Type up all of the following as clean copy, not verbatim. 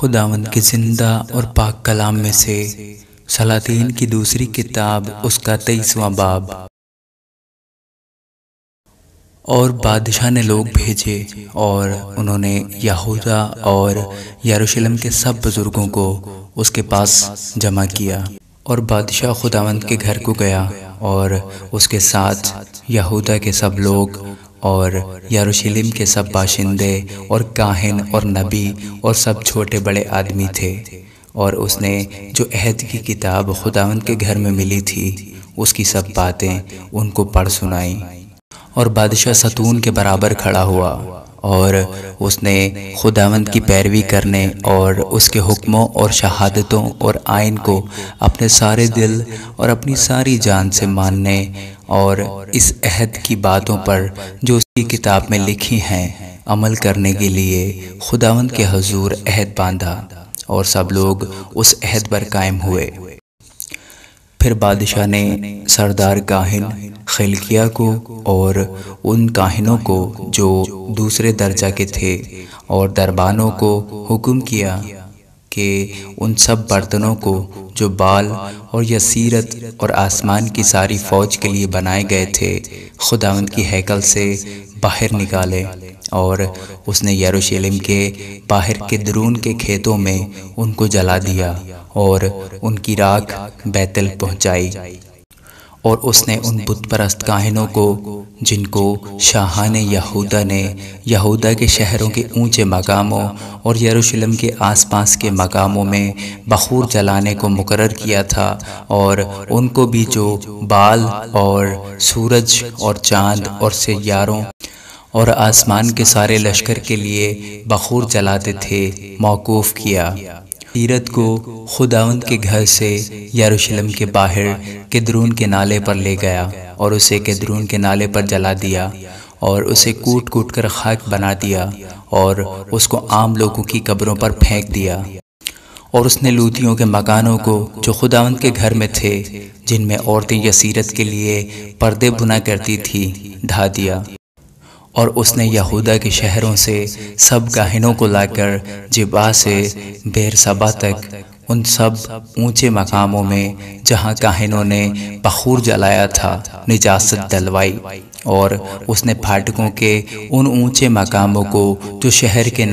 خداوند کے زندہ اور پاک کلام میں سے سلاطین کی دوسری کتاب اس کا 23واں باب۔ اور بادشاہ نے لوگ بھیجے اور انہوں نے یہودا اور یروشلم کے سب بزرگوں کو اس کے پاس جمع کیا، اور بادشاہ خداوند کے گھر کو گیا اور اس کے ساتھ یہودا کے سب لوگ اور یروشلم کے سب باشندے اور کاہن اور نبی اور سب چھوٹے بڑے آدمی تھے، اور اس نے جو عہد کی کتاب خداوند کے گھر میں ملی تھی اس کی سب باتیں ان کو پڑھ سنائیں۔ اور بادشاہ ستون کے برابر کھڑا ہوا، اور اس نے خداوند کی پیروی کرنے اور اس کے حکموں اور شہادتوں اور آئین کو اپنے سارے دل اور اپنی ساری جان سے ماننے اور اس عہد کی باتوں پر جو اس کی کتاب میں لکھی ہیں عمل کرنے کے لیے خداوند کے حضور عہد باندھا، اور سب لوگ اس عہد پر قائم ہوئے۔ پھر بادشاہ نے سردار کاہن خلقیہ کو اور ان کاہنوں کو جو دوسرے درجہ کے تھے اور دربانوں کو حکم کیا کہ ان سب برتنوں کو جو بال اور یسیرت اور آسمان کی ساری فوج کے لیے بنائے گئے تھے خداوند کی ہیکل سے باہر نکالے، اور اس نے یروشلم کے باہر کدرون کے کھیتوں میں ان کو جلا دیا اور ان کی راکھ بیتل پہنچائی۔ اور اس نے ان بت پرست کاہنوں کو جن کو شاہان یہودا نے یہودا کے شہروں کے اونچے مقاموں اور یروشلم کے آس پاس کے مقاموں میں بخور جلانے کو مقرر کیا تھا، اور ان کو بھی جو بال اور سورج اور چاند اور سیاروں اور آسمان کے سارے لشکر کے لیے بخور جلاتے تھے موقوف کیا۔ سیرت کو خداوند کے گھر سے یروشلم کے باہر کدرون کے نالے پر لے گیا اور اسے کدرون کے نالے پر جلا دیا، اور اسے کوٹ کوٹ کر خاک بنا دیا اور اس کو عام لوگوں کی قبروں پر پھینک دیا۔ اور اس نے لوتیوں کے مکانوں کو جو خداوند کے گھر میں تھے جن میں عورتیں یسیرت کے لیے پردے بنا کرتی تھی ڈھا دیا۔ اور اس نے یہودا کے شہروں سے سب کاہنوں کو لا کر جبا سے بیرسبا تک ان سب اونچے مقاموں میں جہاں کاہنوں نے بخور جلایا تھا نجاست ڈلوائی، اور اس نے پھاٹکوں کے ان اونچے مقاموں کو جو شہر کے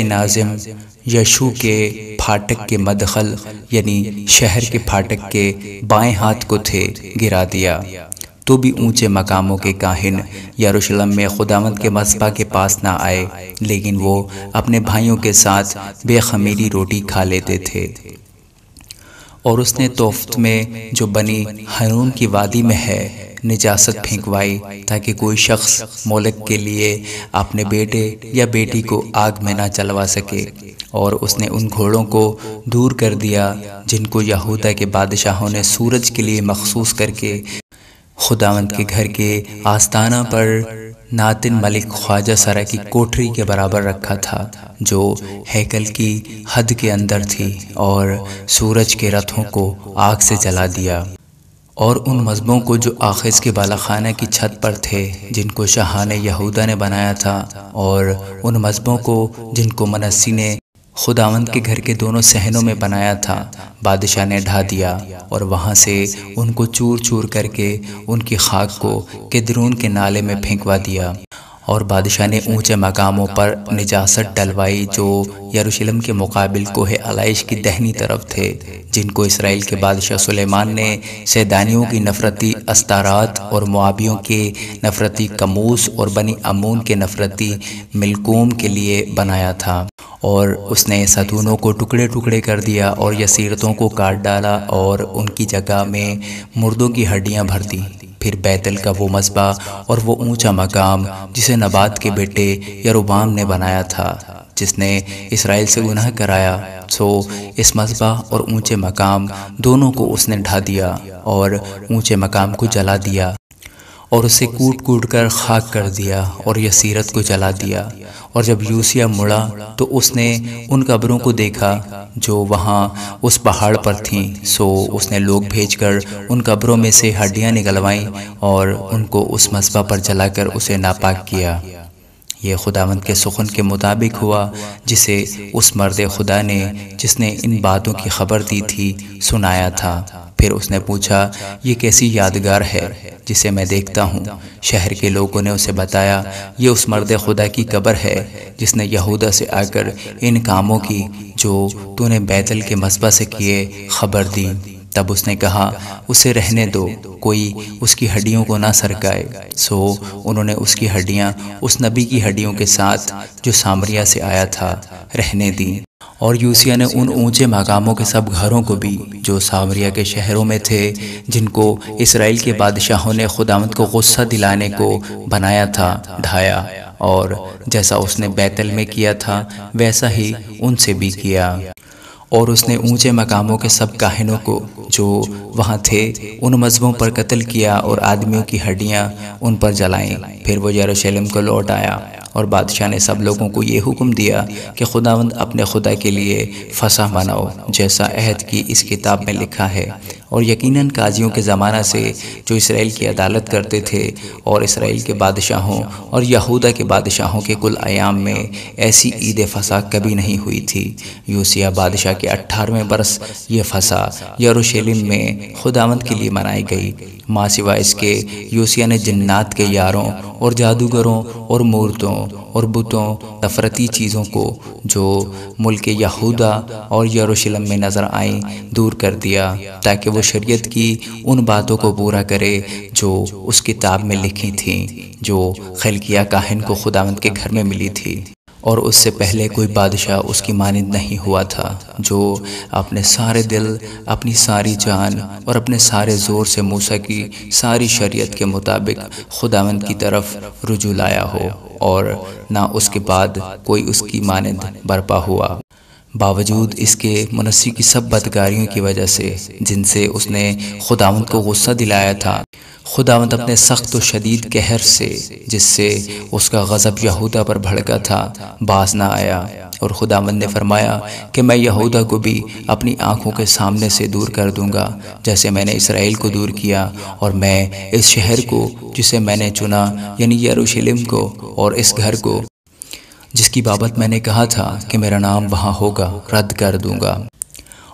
ناظم یشو کے پھاٹک کے مدخل یعنی شہر کے پھاٹک کے بائیں ہاتھ کو تھے گرا دیا۔ تو بھی اونچے مقاموں کے کاہن یروشلم میں خداوند کے مذبح کے پاس نہ آئے، لیکن وہ اپنے بھائیوں کے ساتھ بے خمیری روٹی کھا لیتے تھے۔ اور اس نے توفت میں جو بنی ہنون کی وادی میں ہے نجاست پھینکوائی، تاکہ کوئی شخص مولک کے لیے اپنے بیٹے یا بیٹی کو آگ میں نہ چلوا سکے۔ اور اس نے ان گھوڑوں کو دور کر دیا جن کو یہودا کے بادشاہوں نے سورج کے لیے مخصوص کر کے خداوند کے گھر کے آستانہ پر ناتن ملک خواجہ سرا کی کوٹری کے برابر رکھا تھا، جو ہیکل کی حد کے اندر تھی، اور سورج کے رتھوں کو آگ سے جلا دیا۔ اور ان مذبحوں کو جو آخذ کے بالا خانہ کی چھت پر تھے جن کو شاہان یہودا نے بنایا تھا، اور ان مذبحوں کو جن کو منسی نے خداوند کے گھر کے دونوں صحنوں میں بنایا تھا بادشاہ نے ڈھا دیا، اور وہاں سے ان کو چور چور کر کے ان کی خاک کو کدرون کے نالے میں پھینکوا دیا۔ اور بادشاہ نے اونچے مقاموں پر نجاست ڈلوائی جو یروشلم کے مقابل کوہ علائش کی دہنی طرف تھے، جن کو اسرائیل کے بادشاہ سلیمان نے سیدانیوں کی نفرتی استارات اور موابیوں کے نفرتی کموس اور بنی امون کے نفرتی ملکوم کے لیے بنایا تھا۔ اور اس نے ستونوں کو ٹکڑے ٹکڑے کر دیا اور یسیرتوں کو کاٹ ڈالا اور ان کی جگہ میں مردوں کی ہڈیاں بھر دی۔ پھر بیتل کا وہ مذبح اور وہ اونچا مقام جسے نبات کے بیٹے یروبام نے بنایا تھا، جس نے اسرائیل سے گناہ کرایا، سو اس مذبح اور اونچے مقام دونوں کو اس نے ڈھا دیا اور اونچے مقام کو جلا دیا، اور اسے کوٹ کوٹ کر خاک کر دیا اور یسیرت کو جلا دیا۔ اور جب یوسیہ مڑا تو اس نے ان قبروں کو دیکھا جو وہاں اس پہاڑ پر تھیں، سو اس نے لوگ بھیج کر ان قبروں میں سے ہڈیاں نکلوائیں اور ان کو اس مذبح پر جلا کر اسے ناپاک کیا۔ یہ خداوند کے سخن کے مطابق ہوا جسے اس مرد خدا نے جس نے ان باتوں کی خبر دی تھی سنایا تھا۔ پھر اس نے پوچھا، یہ کیسی یادگار ہے جسے میں دیکھتا ہوں؟ شہر کے لوگوں نے اسے بتایا، یہ اس مرد خدا کی قبر ہے جس نے یہودا سے آ کر ان کاموں کی جو تو نے بیتل کے مذبح سے کیے خبر دی۔ تب اس نے کہا، اسے رہنے دو، کوئی اس کی ہڈیوں کو نہ سرکائے۔ سو انہوں نے اس کی ہڈیاں اس نبی کی ہڈیوں کے ساتھ جو سامریہ سے آیا تھا رہنے دیں۔ اور یوسیہ نے ان اونچے مقاموں کے سب گھروں کو بھی جو سامریہ کے شہروں میں تھے، جن کو اسرائیل کے بادشاہوں نے خداوند کو غصہ دلانے کو بنایا تھا، ڈھایا، اور جیسا اس نے بیتل میں کیا تھا ویسا ہی ان سے بھی کیا۔ اور اس نے اونچے مقاموں کے سب کاہنوں کو جو وہاں تھے ان مذہبوں پر قتل کیا اور آدمیوں کی ہڈیاں ان پر جلائیں۔ پھر وہ یروشلم کو لوٹ آیا، اور بادشاہ نے سب لوگوں کو یہ حکم دیا کہ خداوند اپنے خدا کے لیے فسح مناؤ، جیسا عہد کی اس کتاب میں لکھا ہے۔ اور یقیناً قاضیوں کے زمانہ سے جو اسرائیل کی عدالت کرتے تھے، اور اسرائیل کے بادشاہوں اور یہودا کے بادشاہوں کے کل ایام میں ایسی عید فسح کبھی نہیں ہوئی تھی۔ یوسیہ بادشاہ کے 18ویں برس یہ فسح یروشلم میں خداوند کے لیے منائی گئی۔ ماں سوائے اس کے یوسیہ نے جنات کے یاروں اور جادوگروں اور مورتوں اور بتوں نفرتی چیزوں کو جو ملک یہودا اور یروشلم میں نظر آئیں دور کر دیا، تاکہ وہ شریعت کی ان باتوں کو پورا کرے جو اس کتاب میں لکھی تھیں، جو خلقیہ کاہن کو خداوند کے گھر میں ملی تھی۔ اور اس سے پہلے کوئی بادشاہ اس کی مانند نہیں ہوا تھا، جو اپنے سارے دل، اپنی ساری جان اور اپنے سارے زور سے موسیٰ کی ساری شریعت کے مطابق خداوند کی طرف رجوع لایا ہو، اور نہ اس کے بعد کوئی اس کی مانند برپا ہوا۔ باوجود اس کے منسی کی سب بدکاریوں کی وجہ سے جن سے اس نے خداوند کو غصہ دلایا تھا، خداوند اپنے سخت و شدید قہر سے جس سے اس کا غضب یہودا پر بھڑکا تھا باز نہ آیا۔ اور خداوند نے فرمایا کہ میں یہودا کو بھی اپنی آنکھوں کے سامنے سے دور کر دوں گا، جیسے میں نے اسرائیل کو دور کیا، اور میں اس شہر کو جسے میں نے چنا یعنی یروشلم کو اور اس گھر کو جس کی بابت میں نے کہا تھا کہ میرا نام وہاں ہوگا رد کر دوں گا۔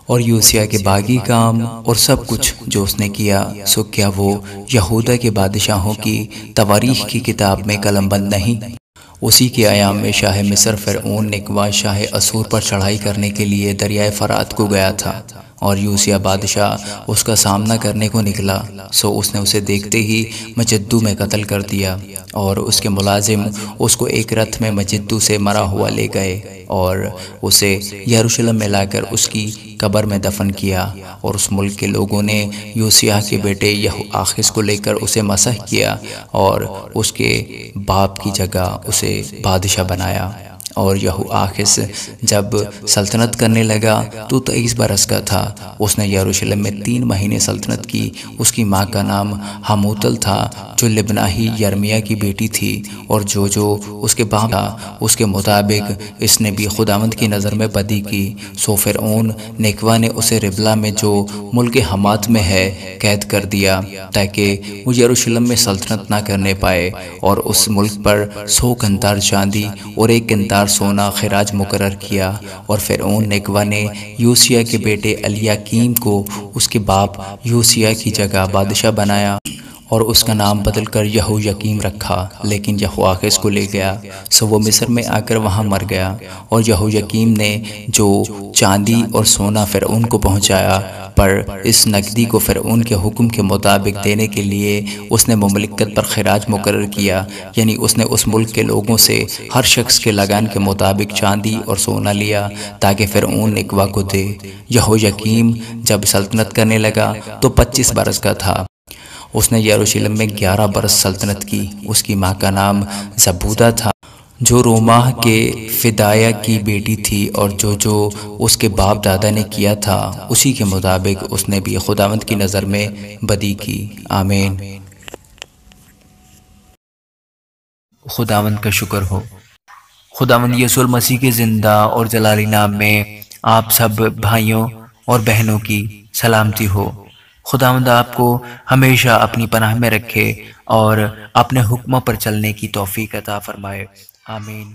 اور یوسیہ کے باقی کام اور سب کچھ جو اس نے کیا، سو کیا وہ یہودا کے بادشاہوں کی تواریخ کی کتاب میں قلم بند نہیں؟ اسی کے ایام میں شاہ مصر فرعون نکوا شاہ اسور پر چڑھائی کرنے کے لیے دریائے فرات کو گیا تھا، اور یوسیہ بادشاہ اس کا سامنا کرنے کو نکلا، سو اس نے اسے دیکھتے ہی مجدو میں قتل کر دیا، اور اس کے ملازم اس کو ایک رتھ میں مجدو سے مرا ہوا لے گئے، اور اسے یروشلم میں لا کر اس کی قبر میں دفن کیا۔ اور اس ملک کے لوگوں نے یوسیہ کے بیٹے یہوآخز کو لے کر اسے مسح کیا، اور اس کے باپ کی جگہ اسے بادشاہ بنایا۔ اور یہوآخز جب سلطنت کرنے لگا تو 23 برس کا تھا۔ اس نے یروشلم میں 3 مہینے سلطنت کی۔ اس کی ماں کا نام حموتل تھا، جو لبناہی یرمیہ کی بیٹی تھی، اور جو اس کے باپ تھا اس کے مطابق اس نے بھی خداوند کی نظر میں بدی کی۔ سو فرعون نیکوا نے اسے ربلا میں جو ملک حمات میں ہے قید کر دیا، تاکہ وہ یروشلم میں سلطنت نہ کرنے پائے، اور اس ملک پر 100 قنطار چاندی اور 1 قنطار سونا خراج مقرر کیا۔ اور فرعون نیکوا نے یوسیہ کے بیٹے الیاکیم کو اس کے باپ یوسیہ کی جگہ بادشاہ بنایا، اور اس کا نام بدل کر یہویقیم رکھا، لیکن یہوآخز کو لے گیا، سو وہ مصر میں آ کر وہاں مر گیا۔ اور یہویقیم نے جو چاندی اور سونا فرعون کو پہنچایا، پر اس نقدی کو فرعون کے حکم کے مطابق دینے کے لیے اس نے مملکت پر خراج مقرر کیا، یعنی اس نے اس ملک کے لوگوں سے ہر شخص کے لگان کے مطابق چاندی اور سونا لیا تاکہ فرعون نیکوا کو دے۔ یہویقیم جب سلطنت کرنے لگا تو 25 برس کا تھا۔ اس نے یروشلم میں 11 برس سلطنت کی۔ اس کی ماں کا نام زبودہ تھا، جو روماہ کے فدایہ کی بیٹی تھی، اور جو اس کے باپ دادا نے کیا تھا اسی کے مطابق اس نے بھی خداوند کی نظر میں بدی کی۔ آمین۔ خداوند کا شکر ہو۔ خداوند یسوع المسیح کے زندہ اور جلالی نام میں آپ سب بھائیوں اور بہنوں کی سلامتی ہو۔ خداوند آپ کو ہمیشہ اپنی پناہ میں رکھے اور اپنے حکموں پر چلنے کی توفیق عطا فرمائے، آمین۔